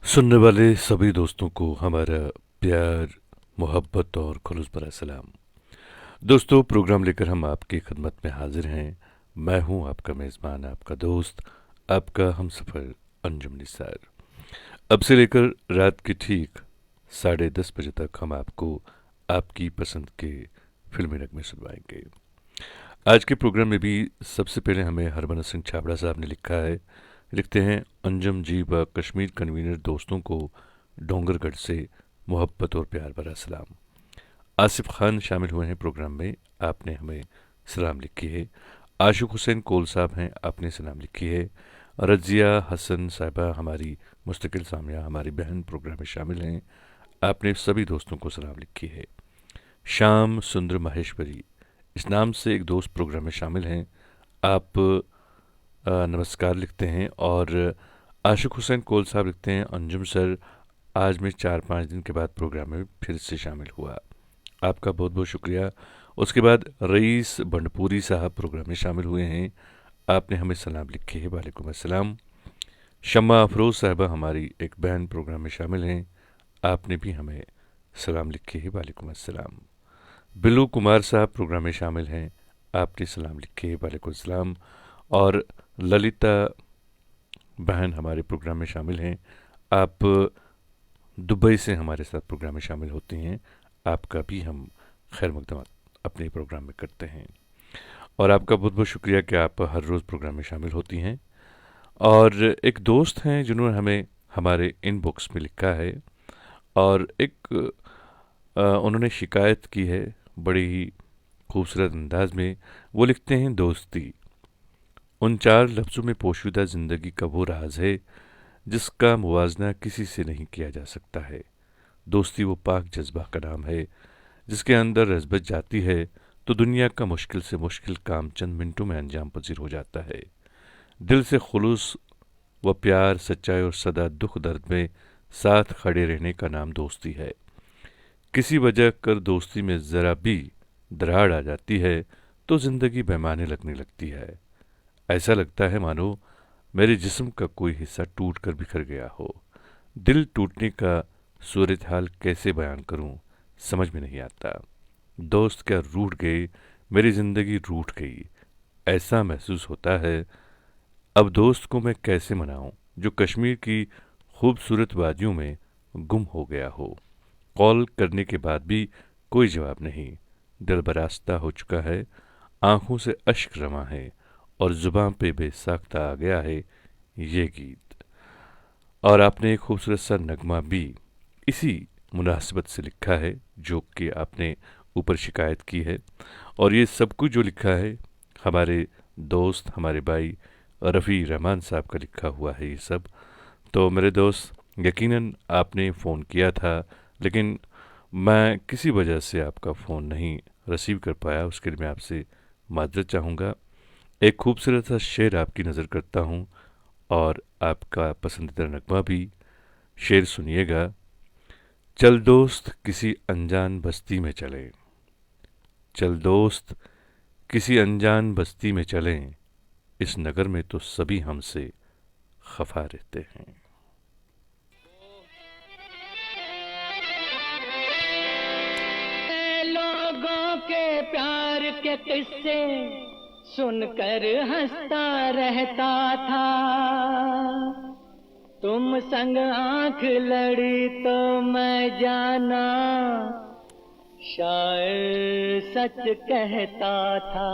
सुनने वाले सभी दोस्तों को हमारा प्यार, मोहब्बत और खुलूस भरा सलाम। दोस्तों, प्रोग्राम लेकर हम आपकी खिदमत में हाजिर हैं। मैं हूं आपका मेज़बान, आपका दोस्त, आपका हमसफ़र अंजुम निसार। अब से लेकर रात के ठीक 10:30 बजे तक हम आपको आपकी पसंद के फिल्मी नगमे सुनवाएंगे। आज के प्रोग्राम में भी सबसे पहले हमें हरमन सिंह छाबड़ा साहब ने लिखते हैं, अंजुम जी व कश्मीर कन्वीनर दोस्तों को डोंगरगढ़ से मोहब्बत और प्यार भरा सलाम। आसिफ खान शामिल हुए हैं प्रोग्राम में, आपने हमें सलाम लिखी है। आशिक हुसैन कोल साहब हैं, आपने सलाम लिखी है। रजिया हसन साहिबा हमारी मुस्तकिल सामिया, हमारी बहन प्रोग्राम में शामिल हैं, आपने सभी दोस्तों को सलाम लिखी है। श्याम सुंदर माहेश्वरी, इस नाम से एक दोस्त प्रोग्राम में शामिल हैं, आप नमस्कार लिखते हैं। और आशिक हुसैन कोल साहब लिखते हैं, अंजुम सर, आज मैं 4-5 दिन के बाद प्रोग्राम में फिर से शामिल हुआ, आपका बहुत बहुत शुक्रिया। उसके बाद रईस बंडपुरी साहब प्रोग्राम में शामिल हुए हैं, आपने हमें सलाम लिखे है, वालेकुम अस्सलाम। शम्मा अफरोज़ साहबा हमारी एक बहन प्रोग्राम में शामिल हैं, आपने भी हमें सलाम लिखे है, वालेकुम अस्सलाम। बिल्लू कुमार साहब प्रोग्राम में शामिल हैं, आपने सलाम लिखे है, वालेकुम अस्सलाम। और ललिता बहन हमारे प्रोग्राम में शामिल हैं। आप दुबई से हमारे साथ प्रोग्राम में शामिल होती हैं। आपका भी हम खैर मकदम अपने प्रोग्राम में करते हैं और आपका बहुत बहुत शुक्रिया कि आप हर रोज़ प्रोग्राम में शामिल होती हैं। और एक दोस्त हैं जिन्होंने हमें हमारे इनबॉक्स में लिखा है और एक उन्होंने शिकायत की है बड़ी ही खूबसूरत अंदाज में। वो लिखते हैं, दोस्ती उन चार लफ्ज़ों में पोशीदा ज़िंदगी का वो राज है जिसका मुवाजना किसी से नहीं किया जा सकता है। दोस्ती वो पाक जज्बा का नाम है जिसके अंदर रस बच जाती है तो दुनिया का मुश्किल से मुश्किल काम चंद मिनटों में अंजाम पजीर हो जाता है। दिल से खुलूस व प्यार, सच्चाई और सदा दुख दर्द में साथ खड़े रहने का नाम दोस्ती है। किसी वजह कर दोस्ती में ज़रा भी दरार आ जाती है तो ज़िंदगी बेमाने लगने लगती है। ऐसा लगता है मानो मेरे जिस्म का कोई हिस्सा टूट कर बिखर गया हो। दिल टूटने का सूरत हाल कैसे बयान करूं, समझ में नहीं आता। दोस्त क्या रूठ गए, मेरी ज़िंदगी रूठ गई, ऐसा महसूस होता है। अब दोस्त को मैं कैसे मनाऊं जो कश्मीर की खूबसूरत वादियों में गुम हो गया हो। कॉल करने के बाद भी कोई जवाब नहीं। दिल बरास्ता हो चुका है, आंखों से अश्क रमा है और जुबान पे बेसाख्ता आ गया है ये गीत। और आपने एक खूबसूरत सा नगमा भी इसी मुनासिबत से लिखा है जो कि आपने ऊपर शिकायत की है। और ये सब कुछ जो लिखा है हमारे दोस्त, हमारे भाई रफ़ी रहमान साहब का लिखा हुआ है ये सब। तो मेरे दोस्त, यकीनन आपने फ़ोन किया था लेकिन मैं किसी वजह से आपका फ़ोन नहीं रिसीव कर पाया, उसके लिए मैं आपसे माजरत चाहूँगा। एक खूबसूरत सा शेर आपकी नज़र करता हूँ और आपका पसंदीदा नगमा भी। शेर सुनिएगा। चल दोस्त किसी अनजान बस्ती में चलें, चल दोस्त किसी अनजान बस्ती में चलें, इस नगर में तो सभी हमसे खफा रहते हैं। लोगों के प्यार के किस्से सुनकर हंसता रहता था। तुम संग आंख लड़ी तो मैं जाना शायर सच कहता था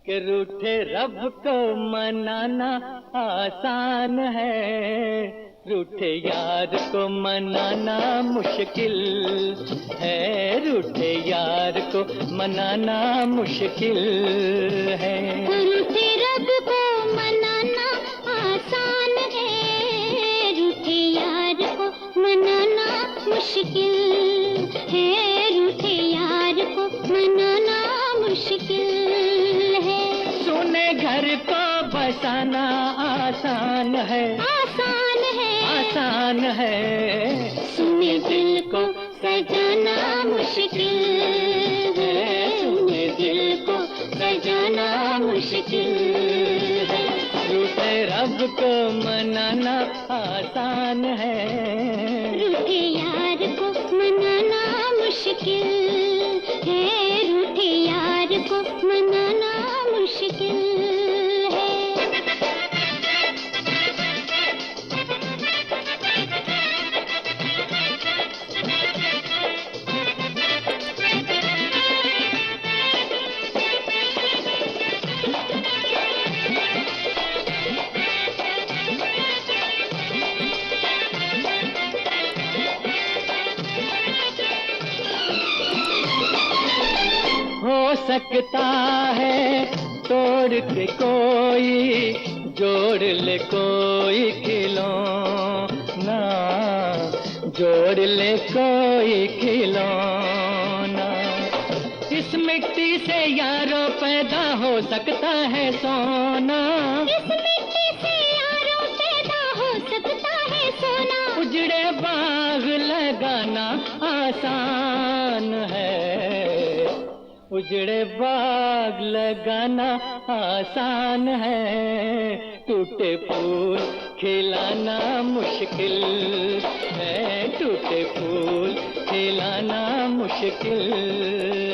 कि रूठे रब को मनाना आसान है, रूठे यार को मनाना मुश्किल है, रूठे यार को मनाना मुश्किल है। रूठे रब को मनाना आसान है, रूठे यार को मनाना मुश्किल है, रूठे यार को मनाना मुश्किल है। सुने घर को बसाना आसान है, आसान है, आसान है, सुने दिल को सजाना मुश्किल है, सुने दिल को सजाना मुश्किल है। रूठे रब को मनाना आसान है, रूठे यार को मनाना मुश्किल है, रूठे यार को मनाना मुश्किल है। हो सकता है तोड़ के कोई जोड़ ले कोई खिलौना, जोड़ ले कोई खिलौना। इस मिट्टी से यारों पैदा हो सकता है सोना, इस मिट्टी से यारों पैदा हो सकता है सोना। उजड़े बाग लगाना आसान है, उजड़े बाग लगाना आसान है, टूटे फूल खिलाना मुश्किल है, टूटे फूल खिलाना मुश्किल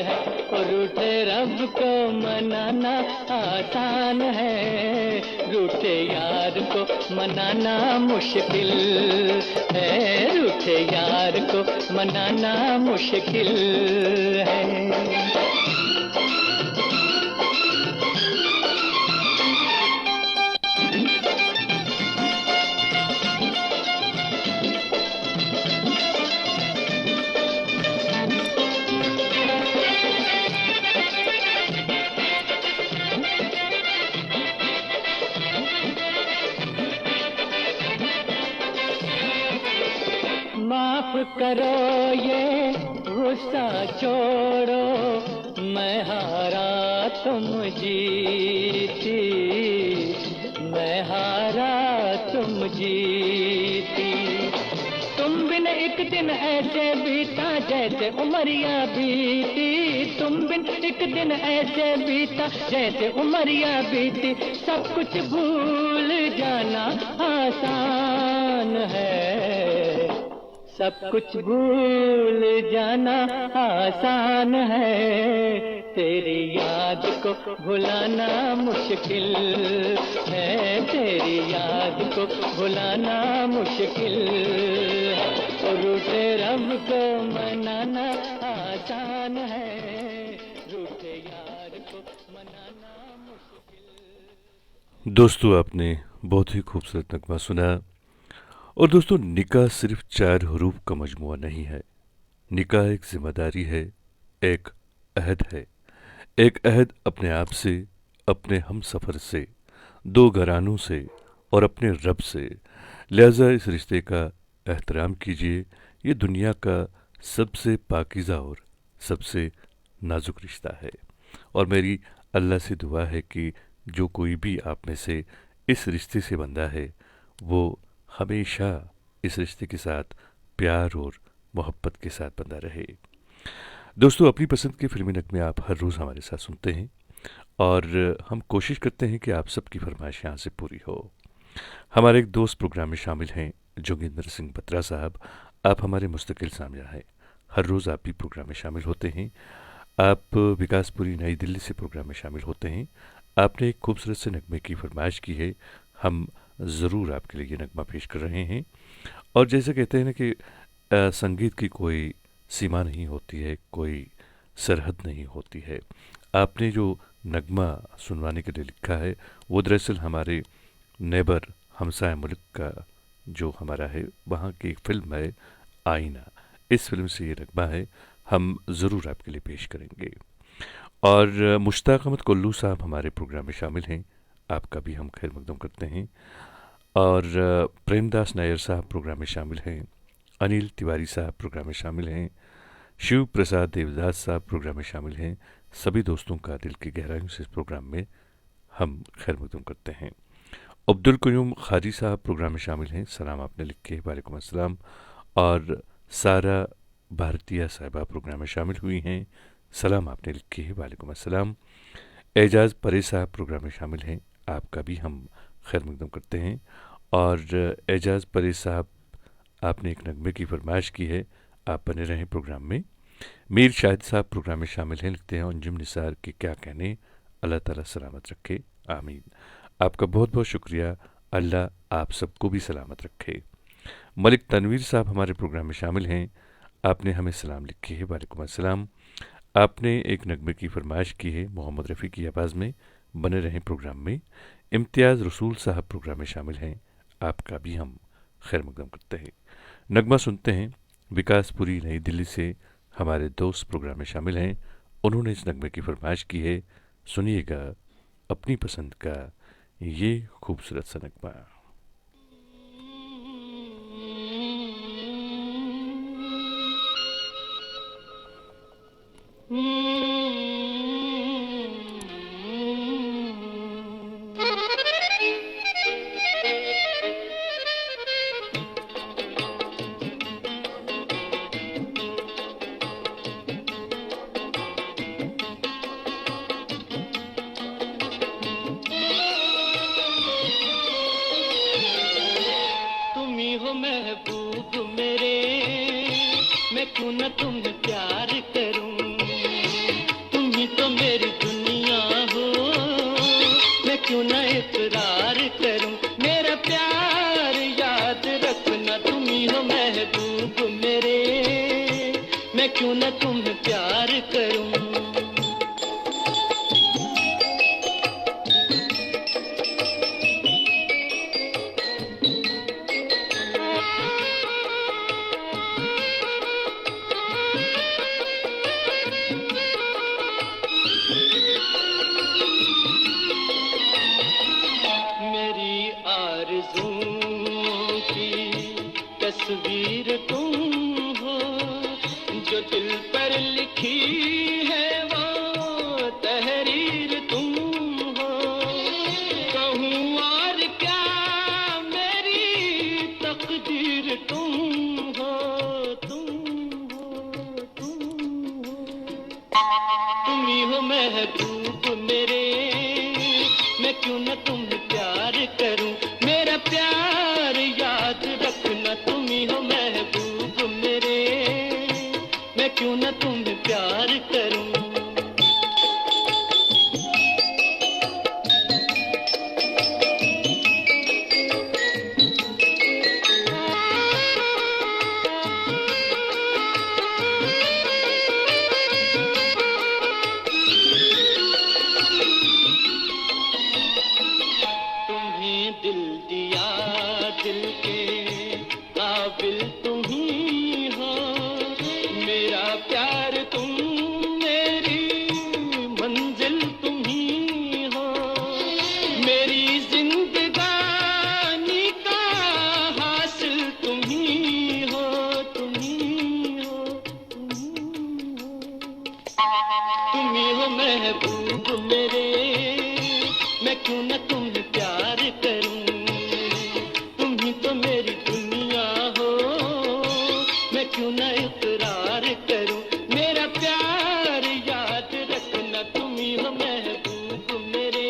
है। और रूठे रब को मनाना आसान है, रूठे यार को मनाना मुश्किल है, रूठे यार को मनाना मुश्किल है। माफ करो ये गुस्सा छोड़ो, मैं हारा तुम जीती, मैं हारा तुम जीती। तुम बिन एक दिन ऐसे बीता जैसे उमरिया बीती, तुम बिन एक दिन ऐसे बीता जैसे उमरिया बीती। सब कुछ भूल जाना आसान है, सब कुछ भूल जाना आसान है, तेरी याद को भुलाना मुश्किल है, तेरी याद को भुलाना मुश्किल है। और रूठे रब को मनाना आसान है, रूठे यार को मनाना मुश्किल। दोस्तों, आपने बहुत ही खूबसूरत नगमा सुना। और दोस्तों, निकाह सिर्फ 4 हरूफ का मजमुआ नहीं है। निकाह एक जिम्मेदारी है, एक अहद है, एक अहद अपने आप से, अपने हम सफ़र से, 2 घरानों से और अपने रब से। लिहाजा इस रिश्ते का एहतराम कीजिए। ये दुनिया का सबसे पाकीज़ा और सबसे नाजुक रिश्ता है। और मेरी अल्लाह से दुआ है कि जो कोई भी आप में से इस रिश्ते से बंधा है, वो हमेशा इस रिश्ते के साथ प्यार और मोहब्बत के साथ बंधा रहे। दोस्तों, अपनी पसंद के फिल्मी नगमे आप हर रोज़ हमारे साथ सुनते हैं और हम कोशिश करते हैं कि आप सबकी फरमाइश यहाँ से पूरी हो। हमारे एक दोस्त प्रोग्राम में शामिल हैं जोगिंदर सिंह बत्रा साहब। आप हमारे मुस्तकिल सामया हैं, हर रोज़ आप भी प्रोग्राम में शामिल होते हैं। आप विकासपुरी नई दिल्ली से प्रोग्राम में शामिल होते हैं। आपने एक खूबसूरत से नगमे की फरमाइश की है, हम ज़रूर आपके लिए ये नगमा पेश कर रहे हैं। और जैसे कहते हैं ना कि संगीत की कोई सीमा नहीं होती है, कोई सरहद नहीं होती है। आपने जो नगमा सुनवाने के लिए लिखा है वो दरअसल हमारे नेबर हमसाया मुल्क का जो हमारा है वहाँ की एक फ़िल्म है आईना। इस फिल्म से ये नगमा है, हम ज़रूर आपके लिए पेश करेंगे। और मुश्ताक अहमद कोल्लू साहब हमारे प्रोग्राम में शामिल हैं, आपका भी हम खैर मकदम करते हैं। और प्रेमदास नायर साहब प्रोग्राम में शामिल हैं, अनिल तिवारी साहब प्रोग्राम में शामिल हैं, शिव प्रसाद देवदास साहब प्रोग्राम में शामिल हैं। सभी दोस्तों का दिल की गहराइयों से इस प्रोग्राम में हम खैर मकदम करते हैं। अब्दुल कयूम खाजी साहब प्रोग्राम में शामिल हैं, सलाम आपने लिखे, वालेकुम अस्सलाम। और सारा भारतीय साहिबा प्रोग्राम में शामिल हुई हैं, सलाम आपने लिखी है, वालेकुम अस्सलाम। एजाज़ परे साहब प्रोग्राम में शामिल हैं, आपका भी हम खैर मकदम करते हैं। और एजाज़ परे साहब, आपने एक नगमे की फरमाइश की है, आप बने रहें प्रोग्राम में। मीर शाहिद साहब प्रोग्राम में शामिल हैं, लिखते हैं अंजुम निसार के क्या कहने, अल्लाह ताला सलामत रखे, आमीन। आपका बहुत बहुत शुक्रिया, अल्लाह आप सबको भी सलामत रखे। मलिक तनवीर साहब हमारे प्रोग्राम में शामिल हैं, आपने हमें सलाम लिखी है, वालेकुम अस्सलाम। आपने एक नगमे की फरमाइश की है मोहम्मद रफ़ी की आवाज़ में, बने रहें प्रोग्राम में। इम्तियाज़ रसूल साहब प्रोग्राम में शामिल हैं, आपका भी हम खैर मकदम करते हैं। नगमा सुनते हैं, विकासपुरी नई दिल्ली से हमारे दोस्त प्रोग्राम में शामिल हैं, उन्होंने इस नगमे की फरमाइश की है, सुनिएगा अपनी पसंद का ये खूबसूरत सा नगमा। महबूब मेरे, मैं क्यों न तुम्हें प्यार करूं। तुम ही तो मेरी दुनिया हो, मैं क्यों न इकरार करूं। मेरा प्यार याद रखना, तुम ही हो महबूब मेरे, मैं क्यों न तुम्हें प्यार करूं। मेरी आरज़ुओं की तस्वीर तुम हो, जो दिल पर लिखी है वो तहरीर तुम हो। कहूँ और क्या, मेरी तकदीर तुम हो, तुम हो, तुम हो। तुम ही हो महबूब मेरे, मैं क्यों न तुम्हें प्यार करूं। मेरा प्यार याद रखना, तुम ही हो महबूब मेरे, मैं क्यों न तुम्हें प्यार करूं। तुम्हें दिल दिया, दिल के काबिल तुम ही हो। मेरा प्यार तुम, मेरी मंजिल तुम ही हो। मेरी जिंदगानी का हासिल तुम ही हो, तुम ही हो, तुम ही हो। तुम ही हो महबूब मेरे, मैं क्यों न तुम्हें प्यार करूं। तुम ही तो मेरी दुनिया हो, मैं क्यों न इकरार करूं। मेरा प्यार याद रखना, तुम ही हो महबूब मेरे,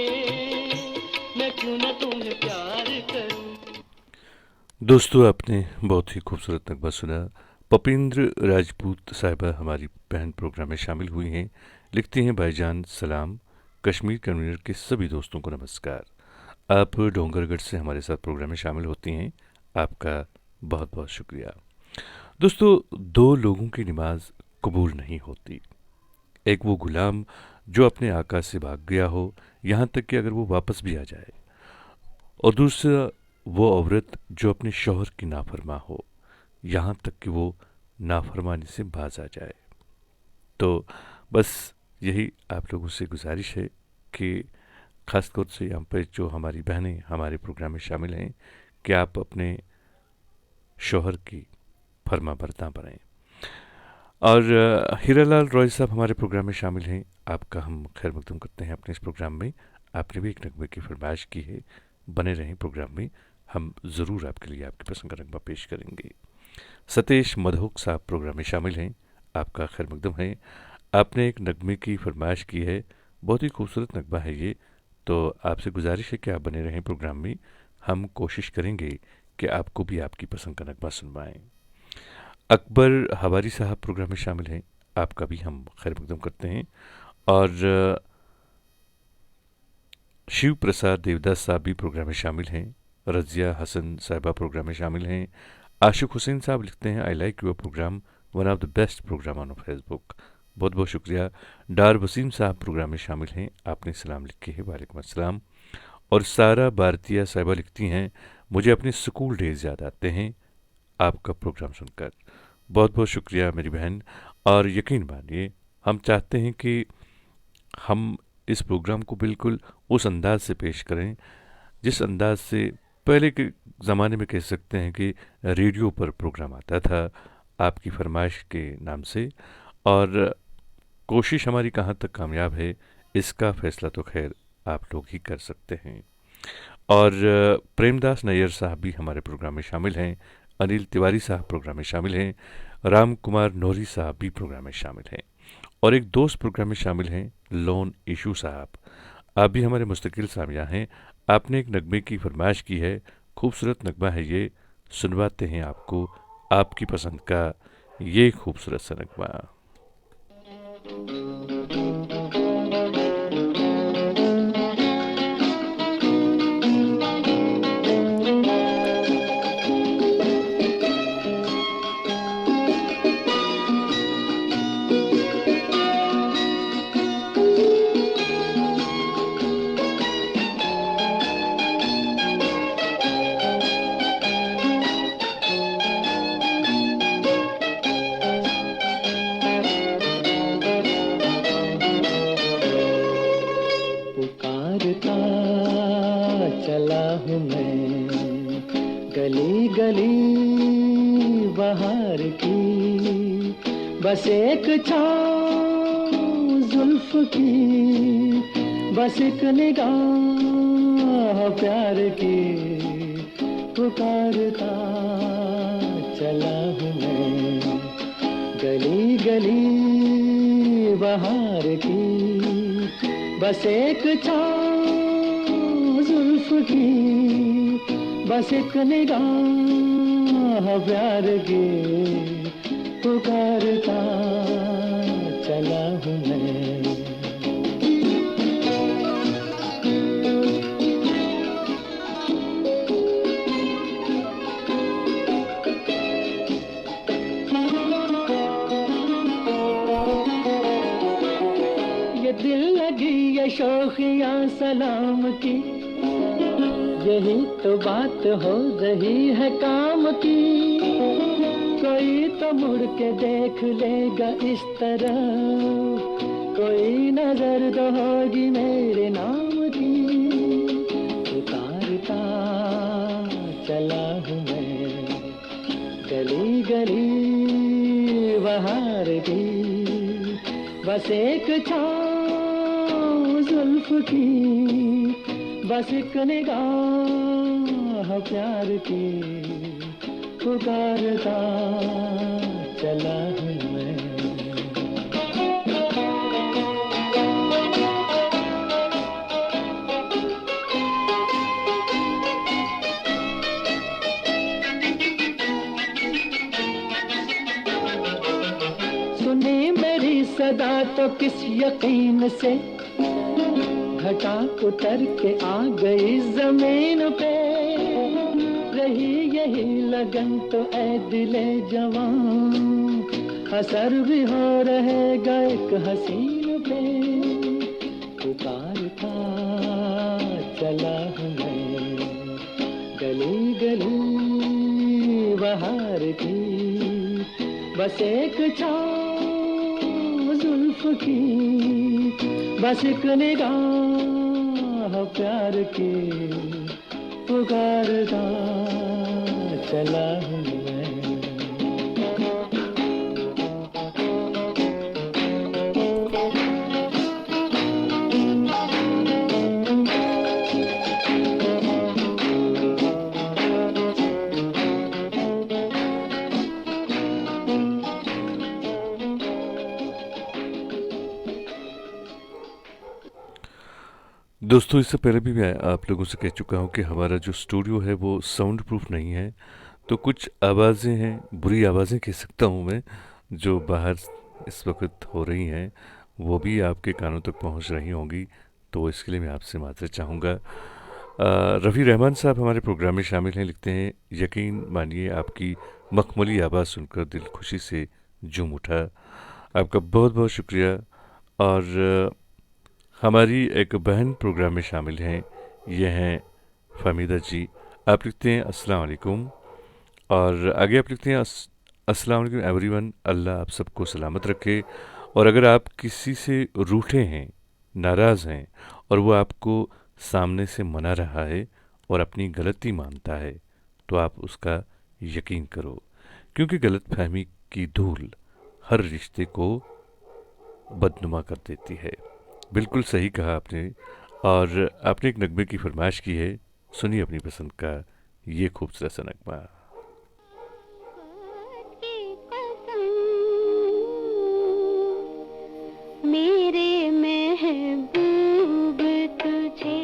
मैं क्यों न तुम्हें प्यार करूं। दोस्तों, आपने बहुत ही खूबसूरत नगमा सुना। पपिंद्र राजपूत साहिबा हमारी बहन प्रोग्राम में शामिल हुई हैं। लिखती हैं, भाईजान सलाम, कश्मीर कन्वीनर के सभी दोस्तों को नमस्कार। आप डोंगरगढ़ से हमारे साथ प्रोग्राम में शामिल होती हैं, आपका बहुत बहुत शुक्रिया। दोस्तों, दो लोगों की नमाज कबूल नहीं होती। एक वो गुलाम जो अपने आका से भाग गया हो, यहाँ तक कि अगर वो वापस भी आ जाए, और दूसरा वो औरत जो अपने शौहर की नाफरमा हो, यहाँ तक कि वो नाफरमानी से बाज आ जाए। तो बस यही आप लोगों से गुजारिश है कि ख़ास तौर से यहाँ पर जो हमारी बहनें हमारे प्रोग्राम में शामिल हैं, कि आप अपने शौहर की फर्मा बरदां बनें। और हीरालाल रॉय साहब हमारे प्रोग्राम में शामिल हैं, आपका हम खैर मकदम करते हैं अपने इस प्रोग्राम में। आपने भी एक नगमे की फरमाइश की है, बने रहें प्रोग्राम में, हम ज़रूर आपके लिए आपकी पसंद का नगमा पेश करेंगे। सतेश मधोक साहब प्रोग्राम में शामिल हैं, आपका खैर मकदम है। आपने एक नगमे की फरमाइश की है, बहुत ही खूबसूरत नगमा है ये, तो आपसे गुजारिश है कि आप बने रहें प्रोग्राम में। हम कोशिश करेंगे कि आपको भी आपकी पसंद का नगमा सुनवाएं। अकबर हवारी साहब प्रोग्राम में शामिल हैं, आपका भी हम खैर मकदम करते हैं। और शिव प्रसाद देवदास साहब भी प्रोग्राम में शामिल हैं। रज़िया हसन साहिबा प्रोग्राम में शामिल हैं। आशिक हुसैन साहब लिखते हैं, I like your program, one of the best program on Facebook. बहुत बहुत शुक्रिया। डार वसीम साहब प्रोग्राम में शामिल हैं, आपने सलाम लिखी है, वालेकुम अस्सलाम। और सारा भारतीय साहिबा लिखती हैं, मुझे अपने स्कूल डेज याद आते हैं आपका प्रोग्राम सुनकर। बहुत बहुत शुक्रिया मेरी बहन। और यकीन मानिए, हम चाहते हैं कि हम इस प्रोग्राम को बिल्कुल उस अंदाज से पेश करें जिस अंदाज से पहले के ज़माने में कह सकते हैं कि रेडियो पर प्रोग्राम आता था, आपकी फरमाइश के नाम से। और कोशिश हमारी कहाँ तक कामयाब है, इसका फैसला तो खैर आप लोग ही कर सकते हैं। और प्रेमदास नैयर साहब भी हमारे प्रोग्राम में शामिल हैं। अनिल तिवारी साहब प्रोग्राम में शामिल हैं। राम कुमार नोहरी साहब भी प्रोग्राम में शामिल हैं। और एक दोस्त प्रोग्राम में शामिल हैं, लोन इशू साहब। आप भी हमारे मुस्तकिल सामिया हैं। आपने एक नगमे की फरमाइश की है, खूबसूरत नगमा है ये, सुनवाते हैं आपको आपकी पसंद का ये खूबसूरत सा नगमा। पुकारता चला हूँ मैं गली गली बहार की, बस एक छाँव जुल्फ की, बस एक निगाह प्यार की। पुकारता चला हूँ मैं गली गली बहार की, बस एक छाँव जुल्फ की, बस एक निगाह प्यार की। पुकारता चला हूँ मैं। ये दिल लगी ये शौकियाँ सलाम की, यही तो बात हो रही है काम की। कोई तो मुड़ के देख लेगा इस तरह, कोई नजर तो होगी मेरे नाम की। पुकारता चला हूँ मैं गली गली बहार की, बस एक छाँव जुल्फ की, बस एक निगाह प्यार की। पुकारता चला हूँ मैं। सुनी मेरी सदा तो किस यकीन से, घटा उतर के आ गई जमीन पे। रही यही लगन तो ऐ दिले जवान, असर भी हो रहेगा एक हसीन पे। पुकारता चला हूँ मैं गली गली बहार की, बस एक छाँव जुल्फ की, बस एक निगाह प्यार की। पुकारता चला हूँ मैं। दोस्तों, इससे पहले भी मैं आप लोगों से कह चुका हूँ कि हमारा जो स्टूडियो है वो साउंड प्रूफ नहीं है, तो कुछ आवाज़ें हैं, बुरी आवाज़ें कह सकता हूँ मैं, जो बाहर इस वक्त हो रही हैं, वो भी आपके कानों तक पहुँच रही होंगी, तो इसके लिए मैं आपसे माफ़ी चाहूँगा। रफ़ी रहमान साहब हमारे प्रोग्राम में शामिल हैं, लिखते हैं, यकीन मानिए आपकी मखमली आवाज़ सुनकर दिल खुशी से झूम उठा। आपका बहुत बहुत शुक्रिया। और हमारी एक बहन प्रोग्राम में शामिल हैं, ये हैं फहमीदा जी। आप लिखते हैं अस्सलाम वालेकुम, और आगे आप लिखते हैं अस्सलाम वालेकुम एवरीवन, अल्लाह आप सबको सलामत रखे। और अगर आप किसी से रूठे हैं, नाराज़ हैं, और वो आपको सामने से मना रहा है और अपनी गलती मानता है, तो आप उसका यकीन करो, क्योंकि गलतफहमी की धूल हर रिश्ते को बदनुमा कर देती है। बिल्कुल सही कहा आपने। और आपने एक नगमे की फरमाइश की है, सुनिए अपनी पसंद का ये खूबसूरत सा नगमा। मेरे महबूब तुझे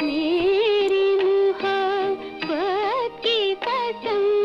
मेरी मोहब्बत की कसम।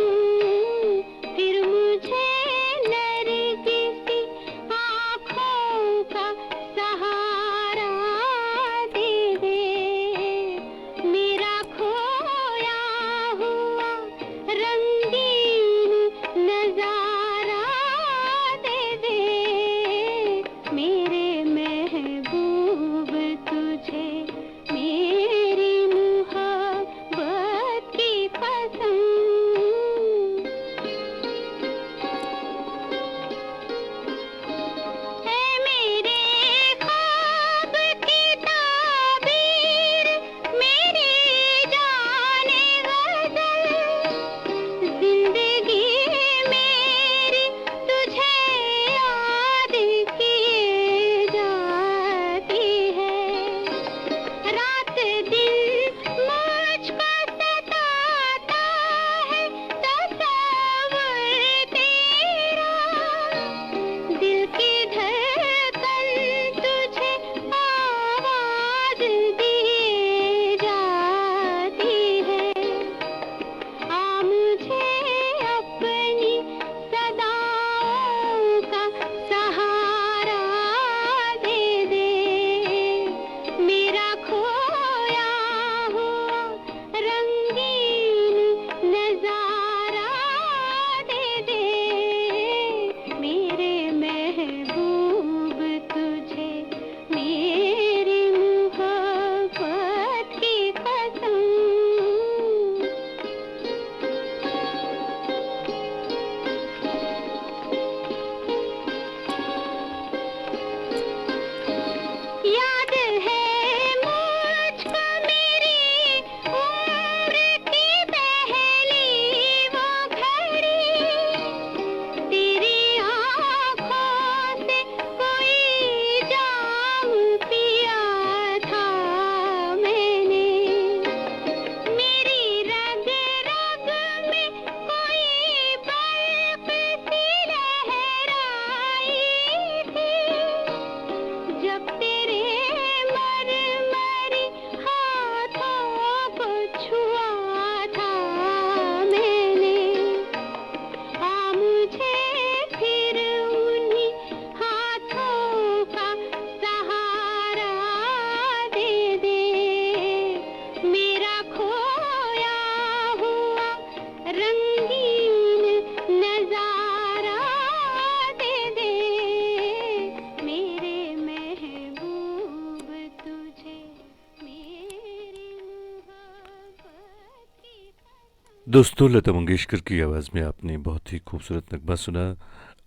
दोस्तों, लता मंगेशकर की आवाज़ में आपने बहुत ही खूबसूरत नगमा सुना।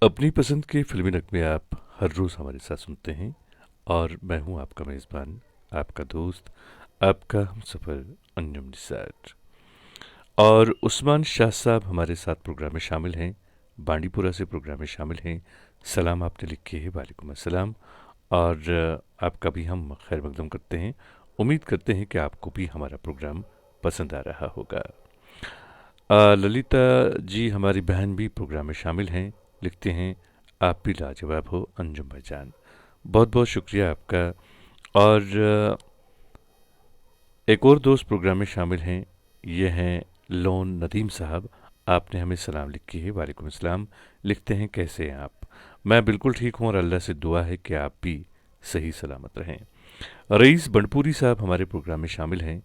अपनी पसंद के फिल्मी नगमे आप हर रोज़ हमारे साथ सुनते हैं और मैं हूं आपका मेज़बान, आपका दोस्त, आपका हमसफ़र अंजुम निसार। और उस्मान शाह साहब हमारे साथ प्रोग्राम में शामिल हैं, बांडीपुरा से प्रोग्राम में शामिल हैं। सलाम आपने लिखी है, वालेकुम अस्सलाम। और आपका भी हम खैर मकदम करते हैं। उम्मीद करते हैं कि आपको भी हमारा प्रोग्राम पसंद आ रहा होगा। ललिता जी हमारी बहन भी प्रोग्राम में शामिल हैं, लिखते हैं आप भी लाजवाब हो अंजुम भाईजान। बहुत बहुत शुक्रिया आपका। और एक और दोस्त प्रोग्राम में शामिल हैं, ये हैं लोन नदीम साहब। आपने हमें सलाम लिखी है, वालेकुम अस्सलाम। लिखते हैं कैसे हैं आप? मैं बिल्कुल ठीक हूँ और अल्लाह से दुआ है कि आप भी सही सलामत रहें। रईस बनपुरी साहब हमारे प्रोग्राम में शामिल हैं।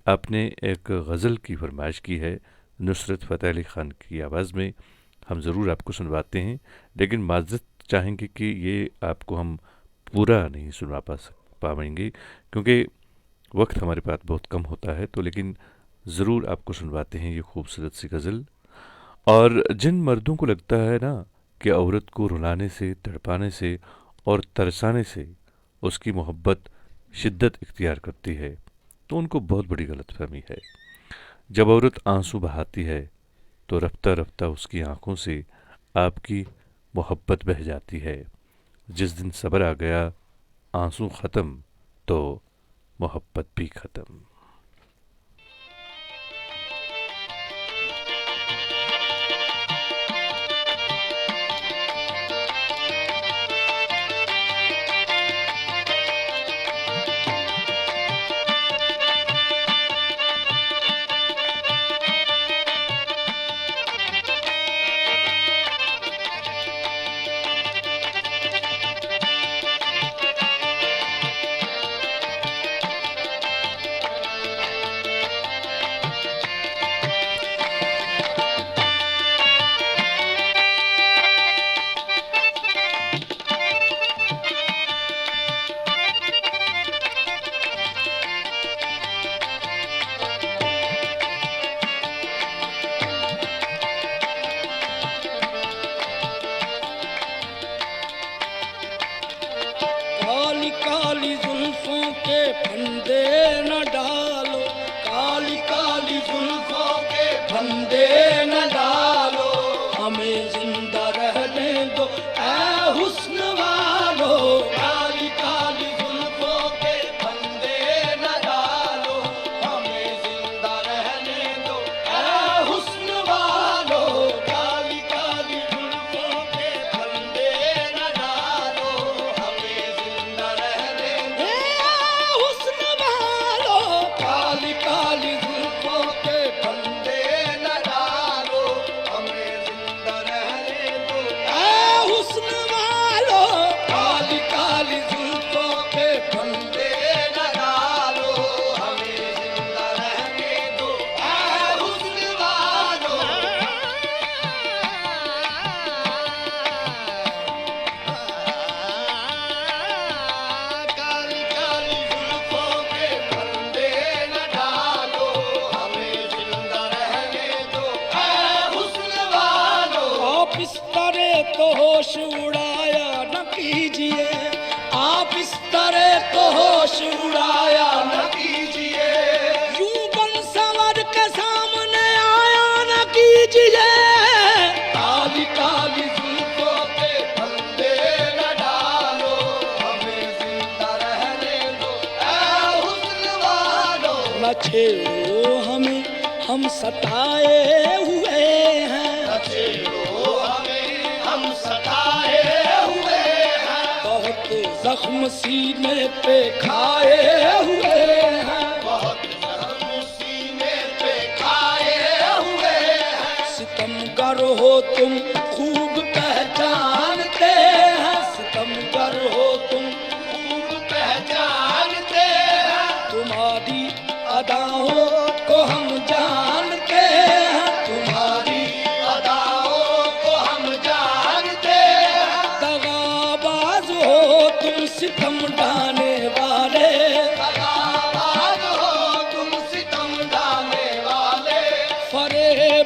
आपने एक गज़ल की फरमाइश की है नुसरत फ़तेह अली ख़ान की आवाज़ में। हम ज़रूर आपको सुनवाते हैं, लेकिन माज़रत चाहेंगे कि ये आपको हम पूरा नहीं सुनवा पाएंगे, क्योंकि वक्त हमारे पास बहुत कम होता है। तो लेकिन ज़रूर आपको सुनवाते हैं ये खूबसूरत सी गज़ल। और जिन मर्दों को लगता है ना कि औरत को रुलाने से, तड़पाने से और तरसाने से उसकी मोहब्बत शिद्दत इख्तियार करती है, तो उनको बहुत बड़ी गलतफहमी है। जब औरत आंसू बहाती है तो रफ्ता रफ्ता उसकी आंखों से आपकी मोहब्बत बह जाती है। जिस दिन सब्र आ गया, आंसू ख़त्म तो मोहब्बत भी ख़त्म। काली काली जुल्फों के फंदे न डालो, काली काली जुल्फों के फंदे न डालो, हमें जिंदा रहने दो ऐ हुस्न वालो। काली काली जुल्फों के फंदे न डालो, हमें जिंदा रहने दो ऐ हुस्न वालो। काली काली जुल्फों के फंदे न डालो, हमें जिंदा रहने दो ऐ हुस्न वालो। काली काली जुल्फों के फंदे न डालो, हमें जिंदा रहने दो ऐ हुस्न वालो। काली काली जुल्फों के फंदे न डालो, हमें जिंदा रहने दो ऐ हुस्न वालो। काली काली जुल्फों के फंदे न डालो, हमें जिंदा रहने दो ऐ हुस्न वालो। आप इस तरह तो होश उड़ाया न कीजिए, आप इस तरह तो होश उड़ाया न कीजिए, यूं बन संवर के सामने आया न कीजिए। काली काली जुल्फों के फंदे न डालो, हमें जिंदा रहने दो ऐ हुस्न वालो। न छेड़ो हमें, हम सताए हुए हैं, न छेड़ो हमें, हम सताए हुए हैं, बहुत जख्म सीने पे खाए हुए हैं, बहुत जख्म सीने पे खाए हुए हैं। सितमगर हो तुम खूब पहचानते हैं, सितमगर हो तुम खूब पहचानते हैं, तुम्हारी अदाओं को हम जानते हैं, तुम्हारी अदाओं को हम जानते हैं। दगाबाज हो तुम सितम ढाने वाले, दगाबाज हो तुम सितम ढाने वाले, फरेब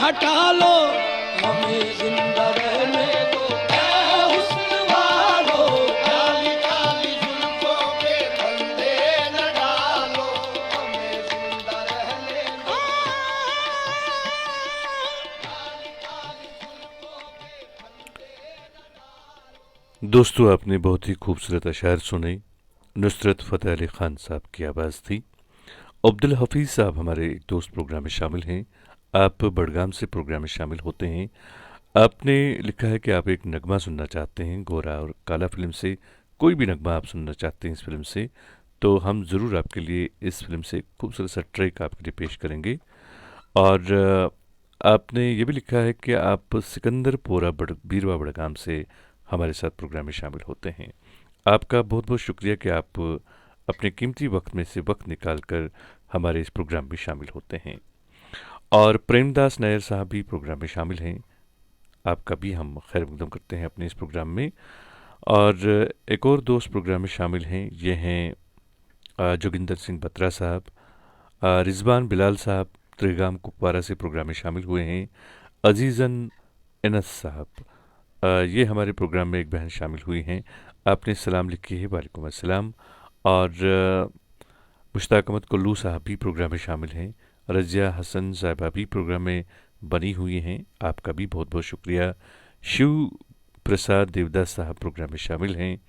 हटा लो, हमें जिंदा रहने दो ऐ हुस्न वालो। काली काली जुल्फों के फंदे न डालो, हमें जिंदा रहने दो। दोस्तों, आपने बहुत ही खूबसूरत अशार सुने। नुसरत फ़तेह अली ख़ान साहब की आवाज़ थी। अब्दुल हफीज़ साहब हमारे एक दोस्त प्रोग्राम में शामिल हैं। आप बड़गाम से प्रोग्राम में शामिल होते हैं। आपने लिखा है कि आप एक नगमा सुनना चाहते हैं, गोरा और काला फिल्म से। कोई भी नगमा आप सुनना चाहते हैं इस फिल्म से, तो हम ज़रूर आपके लिए इस फिल्म से खूबसूरत सा ट्रैक आपके लिए पेश करेंगे। और आपने ये भी लिखा है कि आप सिकंदरपोरा बीरवा बड़गाम से हमारे साथ प्रोग्राम में शामिल होते हैं। आपका बहुत बहुत शुक्रिया कि आप अपने कीमती वक्त में से वक्त निकाल कर हमारे इस प्रोग्राम में शामिल होते हैं। और प्रेमदास नायर साहब भी प्रोग्राम में शामिल हैं। आपका भी हम खैर मकदम करते हैं अपने इस प्रोग्राम में। और एक और दोस्त प्रोग्राम में शामिल हैं, ये हैं जोगिंदर सिंह बत्रा साहब। रिजवान बिलाल साहब त्रिगाम कुपवारा से प्रोग्राम में शामिल हुए हैं। अजीज़न एनस साहब, ये हमारे प्रोग्राम में एक बहन शामिल हुई हैं। आपने सलाम लिखी है, वालेकुम अस्सलाम। और मुश्ताक अहमद कुल्लू साहब भी प्रोग्राम में शामिल हैं। रजिया हसन साहिबा भी प्रोग्राम में बनी हुई हैं। आपका भी बहुत बहुत शुक्रिया। शिव प्रसाद देवदास साहब प्रोग्राम में शामिल हैं।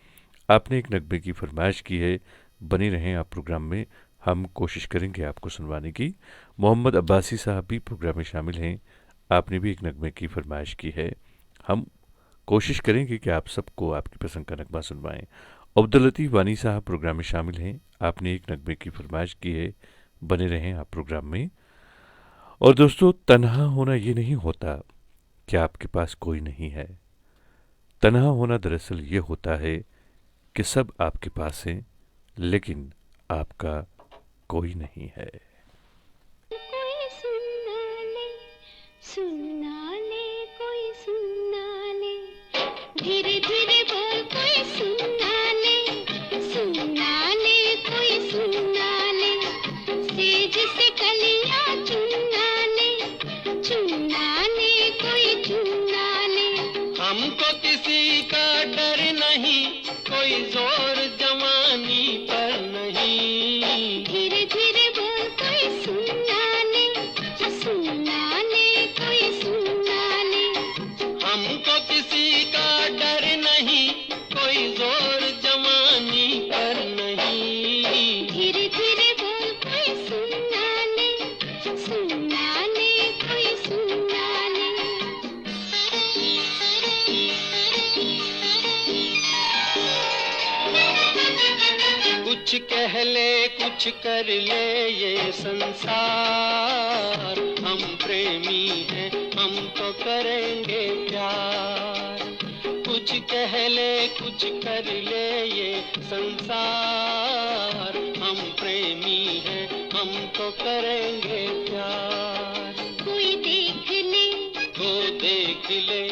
आपने एक नगमे की फरमाइश की है, बने रहें आप प्रोग्राम में, हम कोशिश करेंगे आपको सुनवाने की। मोहम्मद अब्बासी साहब भी प्रोग्राम में शामिल हैं। आपने भी एक नगमे की फरमाइश की है, हम कोशिश करेंगे कि आप सबको आपकी पसंद का नगमा सुनवाएं। अब्दुल लतीफ़ वानी साहब प्रोग्राम में शामिल हैं। आपने एक नगमे की फरमाइश की है, बने रहें आप प्रोग्राम में। और दोस्तों, तन्हा होना ये नहीं होता कि आपके पास कोई नहीं है। तन्हा होना दरअसल ये होता है कि सब आपके पास हैं, लेकिन आपका कोई नहीं है। कोई सुनना ले, कोई सुनना ले, धीरे धीरे बोल कोई सुनना ले, कोई सुनना ले, सेज से कलियां चुनना ले, कोई चुनना ले। हमको किसी का डर नहीं, कोई जोर जवानी पर नहीं। धीरे धीरे बोल कोई सुनना ले, कोई सुनना ले। हमको किसी का डर नहीं, कोई जोर जवानी पर नहीं। धीरे धीरे बोल कोई सुनना ले, कोई सुनना ले। कुछ कह ले कुछ कर ले ये संसार, हम प्रेमी हैं हम तो करेंगे प्यार। कुछ कह ले कुछ कर ले ये संसार, हम प्रेमी हैं हम तो करेंगे प्यार। कोई देख ले, तो देख ले,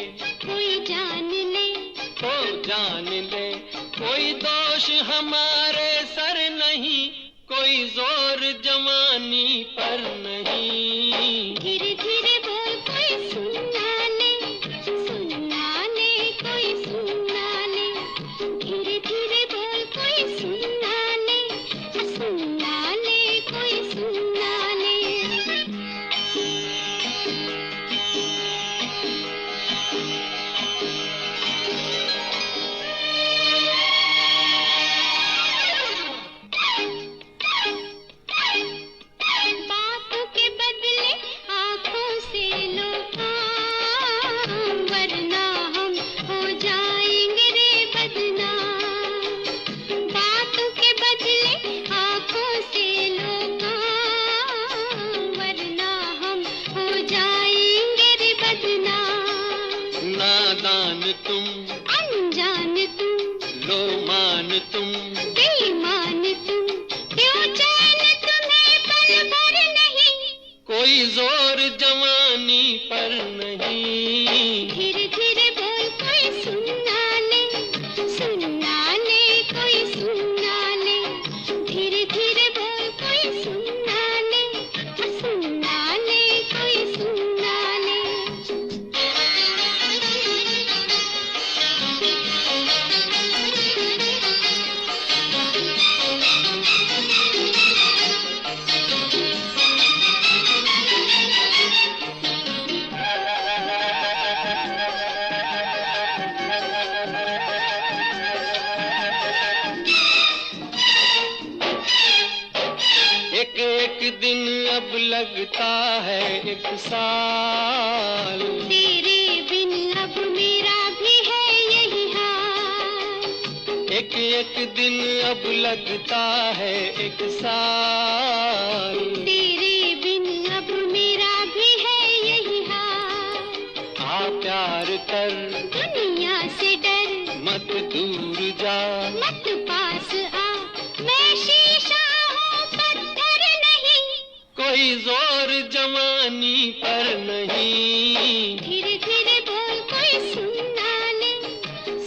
कोई जान ले, तो जान ले, कोई दोष हमारे सर नहीं, कोई जोर जवानी पर नहीं। धीरे धीरे बोल कोई सुनना ले, कोई सुनना ले। धीरे धीरे बोल कोई सुनना ले, कोई सुनना ले। बातों के बदले आँखों से लो काम, वरना हम हो जाएंगे रे बदनाम। बातों के बदले आँखों से लो काम, वरना हम हो जाएंगे रे बदनाम। नादान तुम, अनजान तुम, लो मान तुम, बेईमान तुम, क्यों चैन तुम्हें पल भर नहीं। कोई जोर जवानी पर नहीं। धीरे धीरे बोल कोई सुनना ले, कोई सुनना ले। धीरे धीरे बोल कोई सुनना ले, कोई सुनना ले। एक दिन अब लगता है एक साल, तेरे बिन अब मेरा भी है यही हाल। एक एक दिन अब लगता है एक साल, तेरे बिन अब मेरा भी है यही हाल। आ प्यार कर दुनिया से डर, मत दूर जा, मत पास आ, मैं शीशा हूँ पत्थर नहीं। कोई जोर जवानी पर नहीं। धीरे धीरे बोल कोई सुनना ले,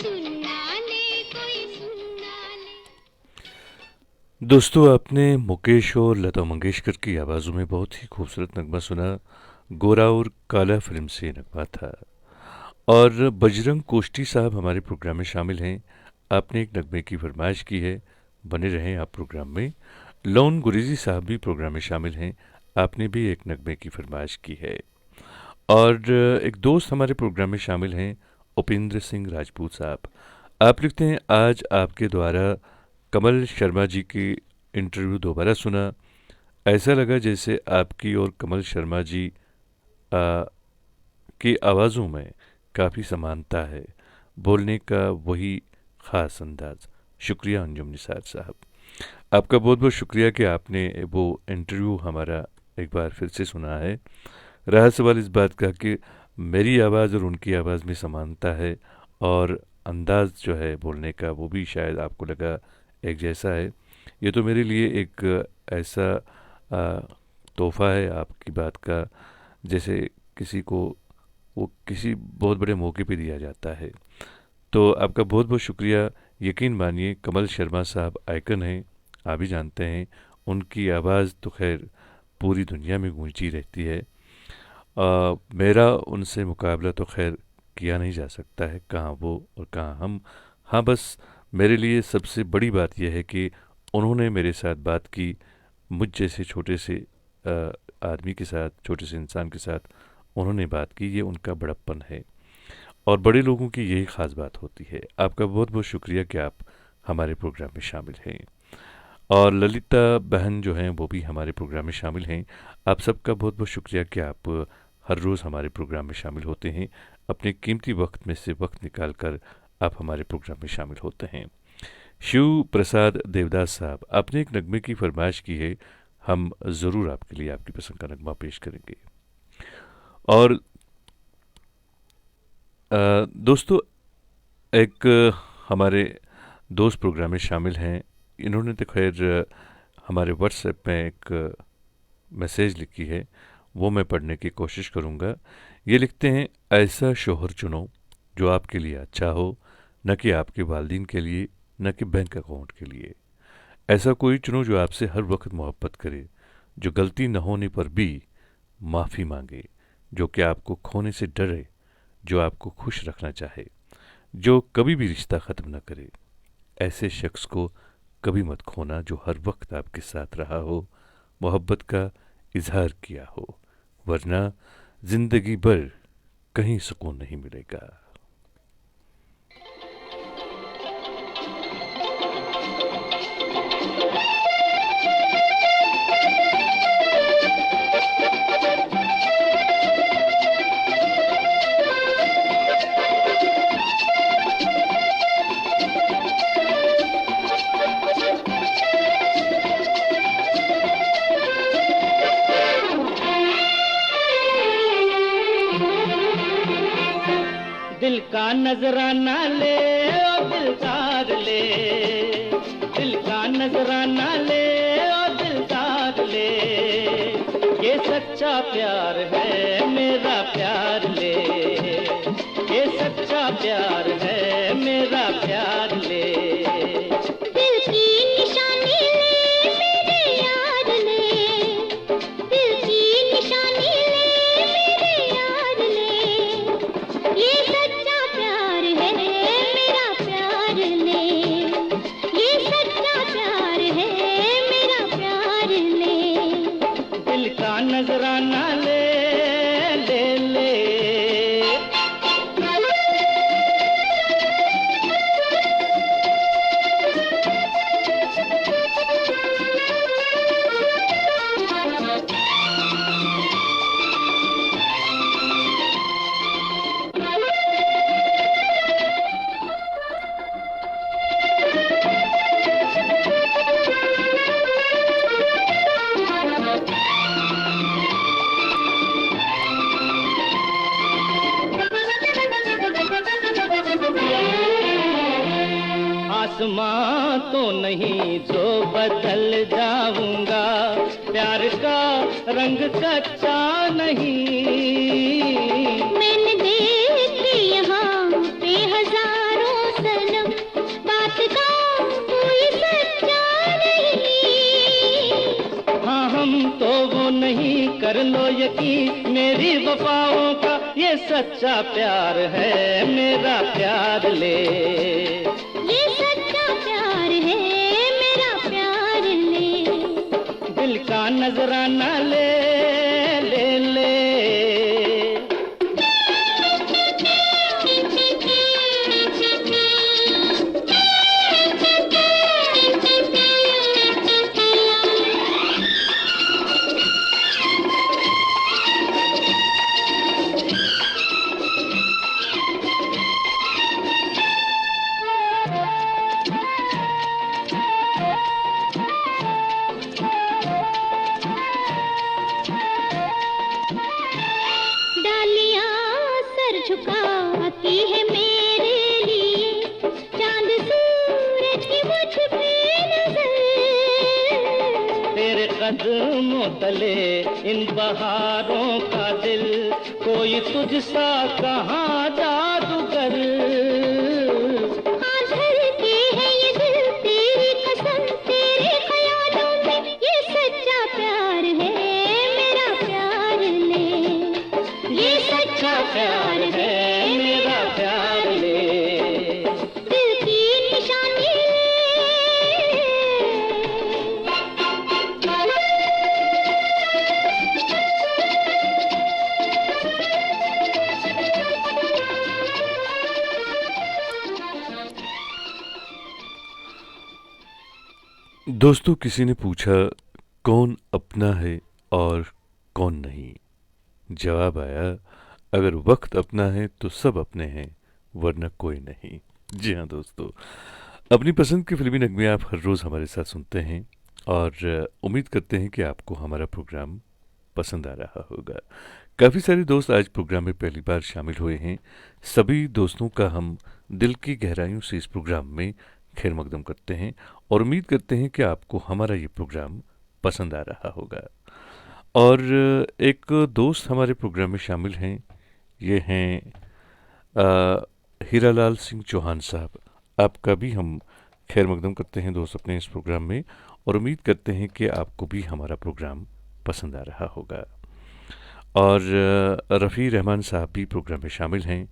सुनना ले कोई सुनना ले। दोस्तों, आपने मुकेश और लता मंगेशकर की आवाज़ों में बहुत ही खूबसूरत नगमा सुना। गोरा और काला फिल्म से ये नगमा था। और बजरंग कोष्टी साहब हमारे प्रोग्राम में शामिल हैं। आपने एक नगमे की फरमाइश की है, बने रहें आप प्रोग्राम में। लोन गुरेजी साहब भी प्रोग्राम में शामिल हैं। आपने भी एक नगमे की फरमाइश की है। और एक दोस्त हमारे प्रोग्राम में शामिल हैं, उपेंद्र सिंह राजपूत साहब। आप लिखते हैं, आज आपके द्वारा कमल शर्मा जी की इंटरव्यू दोबारा सुना। ऐसा लगा जैसे आपकी और कमल शर्मा जी की आवाज़ों में काफ़ी समानता है, बोलने का वही ख़ास अंदाज। शुक्रिया अंजुम निसार साहब, आपका बहुत बहुत शुक्रिया कि आपने वो इंटरव्यू हमारा एक बार फिर से सुना है। रहा सवाल इस बात का कि मेरी आवाज़ और उनकी आवाज़ में समानता है, और अंदाज जो है बोलने का वो भी शायद आपको लगा एक जैसा है। ये तो मेरे लिए एक ऐसा तोहफ़ा है आपकी बात का, जैसे किसी को वो किसी बहुत बड़े मौके पे दिया जाता है। तो आपका बहुत बहुत शुक्रिया। यकीन मानिए, कमल शर्मा साहब आइकन हैं, आप भी जानते हैं। उनकी आवाज़ तो खैर पूरी दुनिया में गूंजती रहती है। मेरा उनसे मुकाबला तो खैर किया नहीं जा सकता है, कहाँ वो और कहाँ हम। हाँ, बस मेरे लिए सबसे बड़ी बात यह है कि उन्होंने मेरे साथ बात की, मुझ जैसे छोटे से आदमी के साथ, छोटे से इंसान के साथ उन्होंने बात की। ये उनका बड़प्पन है, और बड़े लोगों की यही ख़ास बात होती है। आपका बहुत बहुत शुक्रिया कि आप हमारे प्रोग्राम में शामिल हैं। और ललिता बहन जो हैं वो भी हमारे प्रोग्राम में शामिल हैं। आप सबका बहुत बहुत शुक्रिया कि आप हर रोज़ हमारे प्रोग्राम में शामिल होते हैं। अपने कीमती वक्त में से वक्त निकाल कर आप हमारे प्रोग्राम में शामिल होते हैं। शिव प्रसाद देवदास साहब, आपने एक नगमे की फरमाइश की है, हम ज़रूर आपके लिए आपकी पसंद का नगमा पेश करेंगे। और दोस्तों, एक हमारे दोस्त प्रोग्राम में शामिल हैं। इन्होंने तो खैर हमारे व्हाट्सएप में एक मैसेज लिखी है, वो मैं पढ़ने की कोशिश करूँगा। ये लिखते हैं, ऐसा शोहर चुनो जो आपके लिए अच्छा हो, न कि आपके वालिदैन के लिए, न कि बैंक अकाउंट के लिए। ऐसा कोई चुनो जो आपसे हर वक्त मोहब्बत करे, जो गलती न होने पर भी माफ़ी मांगे, जो कि आपको खोने से डरे, जो आपको खुश रखना चाहे, जो कभी भी रिश्ता ख़त्म न करे। ऐसे शख्स को कभी मत खोना जो हर वक्त आपके साथ रहा हो, मोहब्बत का इजहार किया हो, वरना ज़िंदगी भर कहीं सुकून नहीं मिलेगा। दिल का नजराना ले ओ दिलदार ले, दिल का नजराना ले ओ दिलदार ले, ये सच्चा प्यार है मेरा प्यार ले, ये सच्चा प्यार है मेरा प्यार ले। दिल की निशानी ले मेरे यार ले, दिल की निशानी ले मेरे यार ले, ये सच्चा प्यार है मेरा प्यार ले, ये सच्चा प्यार है मेरा प्यार ले। दिल का नजराना ले ले ले। आसमां तो नहीं जो बदल जाऊंगा, प्यार का रंग कच्चा नहीं। मैंने देखे यहाँ पे हजारों सनम, बात का कोई सच्चा नहीं। हाँ हम तो वो नहीं, कर लो यकीन मेरी वफाओं का, ये सच्चा प्यार है मेरा प्यार ले। ये सच्चा प्यार है मेरा प्यार ले। दिल का नजराना ले ले ले। डालियाँ सर झुकाती है मेरे लिए, चांद सूरज की मुझ पे नजर। तेरे कदमों तले इन बहारों का दिल, कोई तुझसा कहाँ जादूगर। हाँ धरती है ये दिल तेरी कसम, तेरे ख्यालों में ये सच्चा प्यार है मेरा प्यार ले। ये सच्चा प्यार है मेरा प्यार ले। दिल की निशानी दोस्तों, किसी ने पूछा कौन अपना है और कौन नहीं। जवाब आया, अगर वक्त अपना है तो सब अपने हैं, वरना कोई नहीं। जी हाँ दोस्तों, अपनी पसंद की फिल्मी नगमे आप हर रोज़ हमारे साथ सुनते हैं और उम्मीद करते हैं कि आपको हमारा प्रोग्राम पसंद आ रहा होगा। काफ़ी सारे दोस्त आज प्रोग्राम में पहली बार शामिल हुए हैं। सभी दोस्तों का हम दिल की गहराइयों से इस प्रोग्राम में खैर मकदम करते हैं और उम्मीद करते हैं कि आपको हमारा ये प्रोग्राम पसंद आ रहा होगा। और एक दोस्त हमारे प्रोग्राम में शामिल हैं, ये हैं हीरालाल सिंह चौहान साहब। आपका भी हम खैर मकदम करते हैं दोस्त अपने इस प्रोग्राम में और उम्मीद करते हैं कि आपको भी हमारा प्रोग्राम पसंद आ रहा होगा। और रफ़ी रहमान साहब भी प्रोग्राम में शामिल हैं।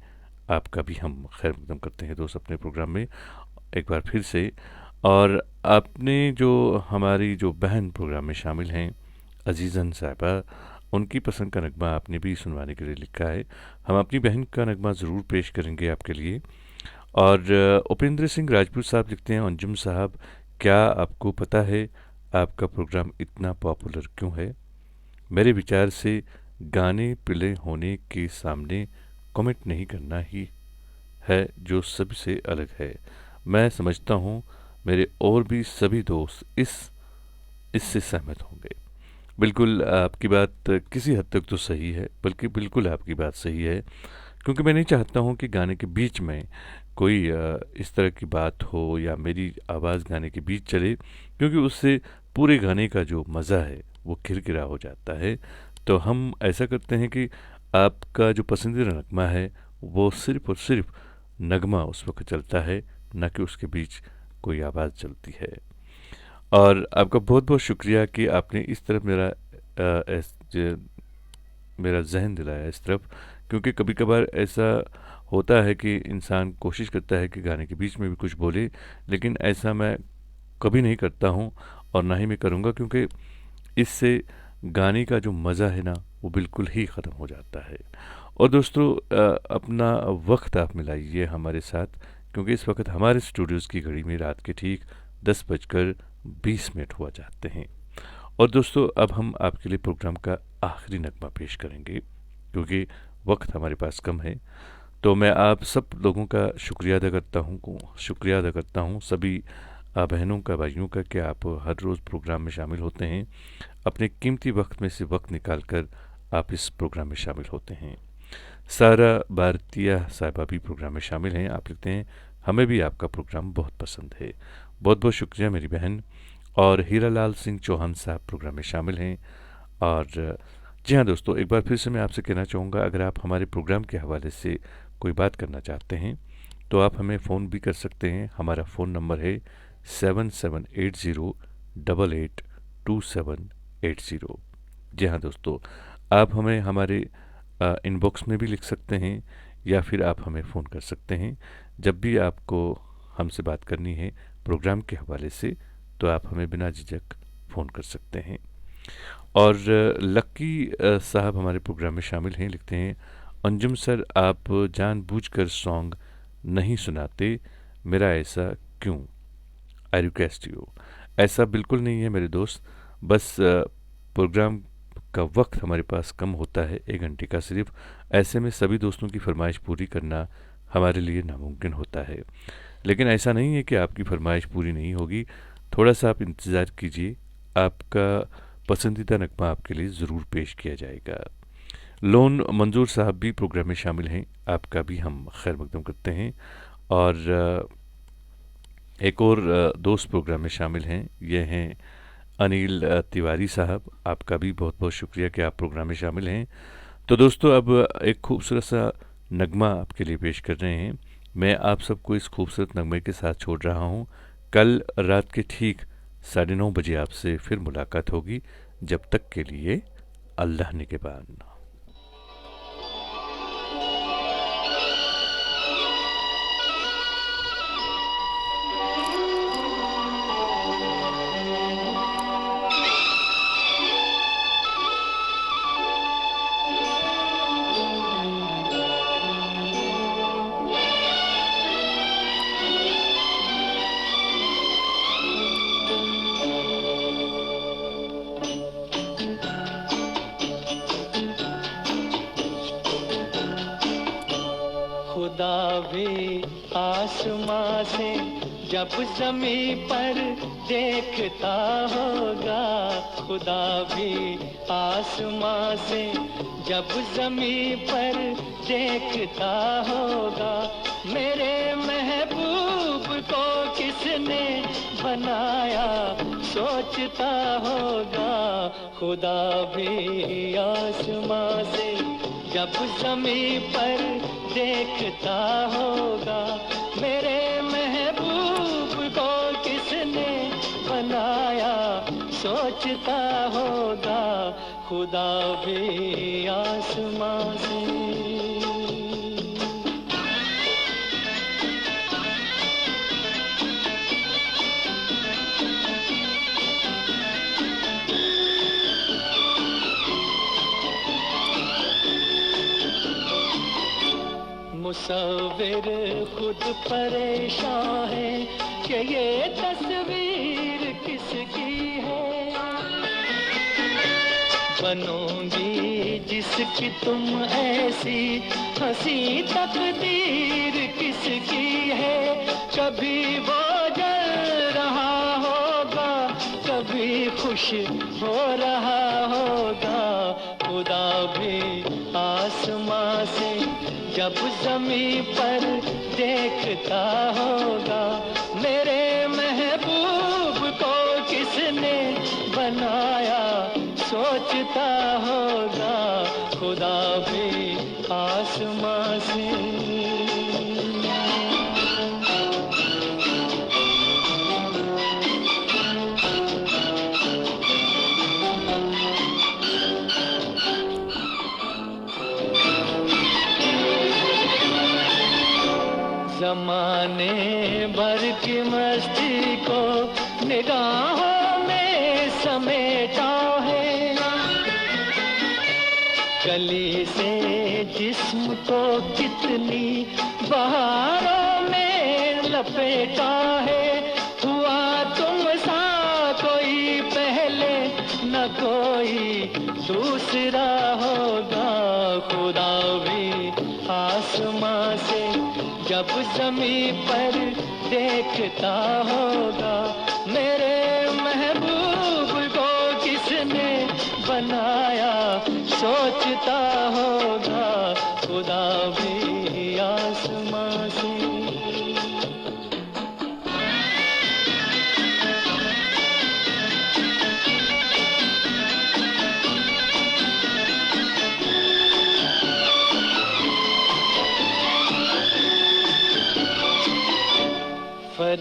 आपका भी हम खैर मकदम करते हैं दोस्त अपने प्रोग्राम में एक बार फिर से। और आपने जो हमारी जो बहन प्रोग्राम में शामिल हैं अजीज़न साहिबा, उनकी पसंद का नगमा आपने भी सुनवाने के लिए लिखा है। हम अपनी बहन का नगमा ज़रूर पेश करेंगे आपके लिए। और उपेंद्र सिंह राजपूत साहब लिखते हैं, अंजुम साहब क्या आपको पता है आपका प्रोग्राम इतना पॉपुलर क्यों है? मेरे विचार से गाने प्ले होने के सामने कमेंट नहीं करना ही है जो सबसे अलग है। मैं समझता हूँ मेरे और भी सभी दोस्त इससे सहमत होंगे। बिल्कुल आपकी बात किसी हद तक तो सही है, बल्कि बिल्कुल आपकी बात सही है, क्योंकि मैं नहीं चाहता हूँ कि गाने के बीच में कोई इस तरह की बात हो या मेरी आवाज़ गाने के बीच चले, क्योंकि उससे पूरे गाने का जो मज़ा है वो किरकिरा हो जाता है। तो हम ऐसा करते हैं कि आपका जो पसंदीदा नगमा है वो सिर्फ़ और सिर्फ नगमा उस वक्त चलता है, न कि उसके बीच कोई आवाज़ चलती है। और आपका बहुत बहुत शुक्रिया कि आपने इस तरफ मेरा जहन दिलाया इस तरफ, क्योंकि कभी कभार ऐसा होता है कि इंसान कोशिश करता है कि गाने के बीच में भी कुछ बोले, लेकिन ऐसा मैं कभी नहीं करता हूँ और ना ही मैं करूँगा, क्योंकि इससे गाने का जो मज़ा है ना वो बिल्कुल ही ख़त्म हो जाता है। और दोस्तों अपना वक्त आप मिलाइए हमारे साथ, क्योंकि इस वक्त हमारे स्टूडियोज़ की घड़ी में रात के ठीक 10:20 हुआ जाते हैं। और दोस्तों अब हम आपके लिए प्रोग्राम का आखिरी नगमा पेश करेंगे, क्योंकि वक्त हमारे पास कम है। तो मैं आप सब लोगों का शुक्रिया अदा करता हूँ सभी बहनों का, भाइयों का, कि आप हर रोज़ प्रोग्राम में शामिल होते हैं। अपने कीमती वक्त में से वक्त निकाल कर आप इस प्रोग्राम में शामिल होते हैं। सारा भारतीय साहिबा भी प्रोग्राम में शामिल हैं। आप लिखते हैं, हमें भी आपका प्रोग्राम बहुत पसंद है। बहुत बहुत शुक्रिया मेरी बहन। और हीरालाल सिंह चौहान साहब प्रोग्राम में शामिल हैं। और जी हाँ दोस्तों, एक बार फिर से मैं आपसे कहना चाहूँगा, अगर आप हमारे प्रोग्राम के हवाले से कोई बात करना चाहते हैं तो आप हमें फ़ोन भी कर सकते हैं। हमारा फ़ोन नंबर है 7780882780। जी हाँ दोस्तों, आप हमें हमारे इनबॉक्स में भी लिख सकते हैं या फिर आप हमें फ़ोन कर सकते हैं। जब भी आपको हमसे बात करनी है प्रोग्राम के हवाले से तो आप हमें बिना झिझक फ़ोन कर सकते हैं। और लक्की साहब हमारे प्रोग्राम में शामिल हैं, लिखते हैं, अंजुम सर आप जानबूझकर सॉन्ग नहीं सुनाते, मेरा ऐसा क्यों, आई रिक्वेस्ट यू। ऐसा बिल्कुल नहीं है मेरे दोस्त, बस प्रोग्राम का वक्त हमारे पास कम होता है, 1 घंटे का सिर्फ। ऐसे में सभी दोस्तों की फरमाइश पूरी करना हमारे लिए नामुमकिन होता है। लेकिन ऐसा नहीं है कि आपकी फरमाइश पूरी नहीं होगी, थोड़ा सा आप इंतज़ार कीजिए, आपका पसंदीदा नगमा आपके लिए ज़रूर पेश किया जाएगा। लोन मंजूर साहब भी प्रोग्राम में शामिल हैं, आपका भी हम खैर मकदम करते हैं। और एक और दोस्त प्रोग्राम में शामिल हैं, ये हैं अनिल तिवारी साहब, आपका भी बहुत बहुत शुक्रिया कि आप प्रोग्राम में शामिल हैं। तो दोस्तों, अब एक खूबसूरत सा नगमा आपके लिए पेश कर रहे हैं। मैं आप सबको इस खूबसूरत नगमे के साथ छोड़ रहा हूँ। कल रात के ठीक 9:30 बजे आपसे फिर मुलाकात होगी। जब तक के लिए अल्लाह निगहबान। खुदा भी आसमां से जब ज़मीं पर देखता होगा, खुदा भी आसमां से जब ज़मीं पर देखता होगा, मेरे महबूब को किसने बनाया सोचता होगा। खुदा भी आसमां से जब ज़मीं पर देखता होगा, मेरे महबूब को किसने बनाया सोचता होगा। खुदा भी आसमां से। मुसव्विर खुद परेशान है कि ये तस्वीर किसकी है। बनोगी जिसकी तुम ऐसी हंसी तकदीर किसकी है। कभी वो जल रहा होगा, कभी खुश हो रहा होगा। खुदा भी आसमां से जब ज़मीं पर देखता होगा, मेरे महबूब को किसने बनाया सोचता होगा। खुदा भी आसमां से। ज़माने भर की मस्ती को निगाहों में समेटा है। कली से जिस्म को कितनी बहारों में लपेटा है। हुआ तुम सा कोई पहले, न कोई दूसरा होगा। खुदा भी आसमां से जब ज़मीं पर देखता होगा, मेरे महबूब को किसने बनाया सोचता होगा। खुदा भी आसमां से।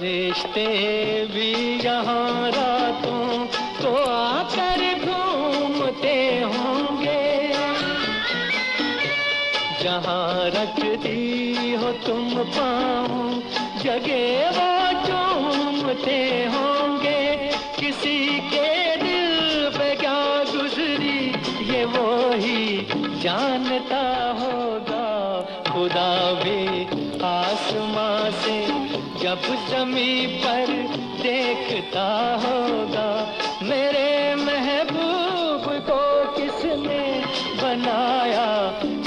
फरिश्ते भी यहाँ रातों को आकर घूमते होंगे, जहाँ रखती हो तुम पाँव जगह वो चूमते होंगे। किसी के दिल पे क्या गुजरी ये वो ही जानता होगा। खुदा भी आसमां से जब ज़मीं पर देखता होगा, मेरे महबूब को किसने बनाया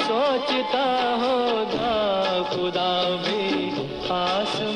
सोचता होगा। खुदा भी आसमां